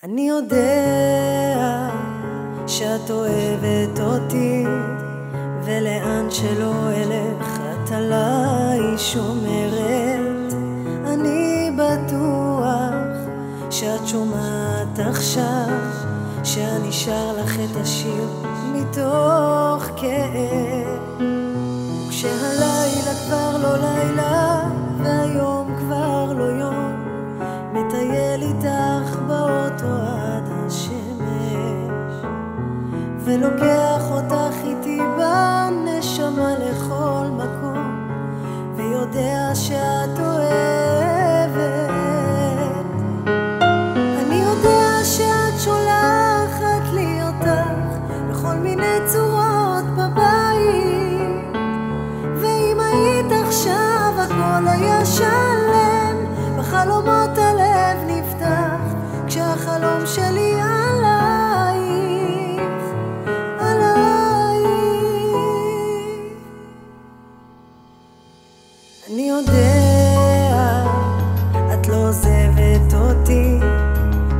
אני יודע שאת אוהבת אותי, ולאן שלא אלך את עליי שומרת. אני בטוח שאת שומעת עכשיו שאני שר לך את השיר מתוך כאב. כשהלילה כבר לא לילה והיום כבר לא יום, מטייל איתך באוטו עד השמש, ולוקח אותך איתי בנשמה לכל מקום, ויודע שאת אוהבת. אני יודע שאת שולחת לי אותך בכל מיני צורות בבית, ואם היית עכשיו הכל היה שלם, בחלומות הלב נפתח כשהחלום שלי עלייך, עלייך. אני יודע את לא עוזבת אותי,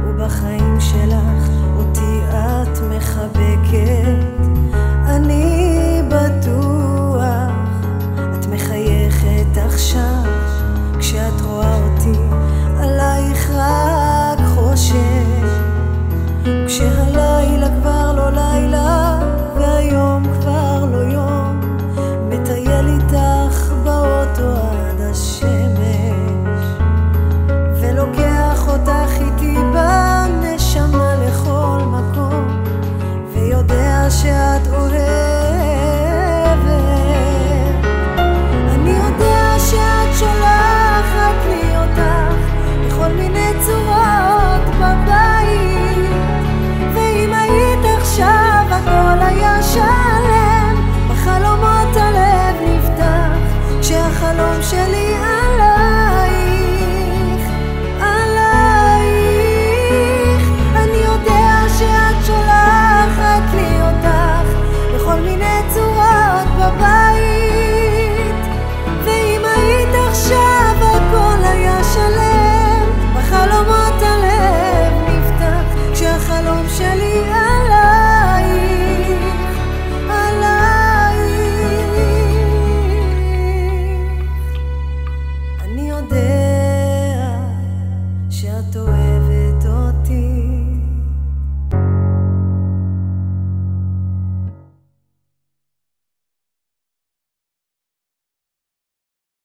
ובחיים שלך אותי את מחבקת.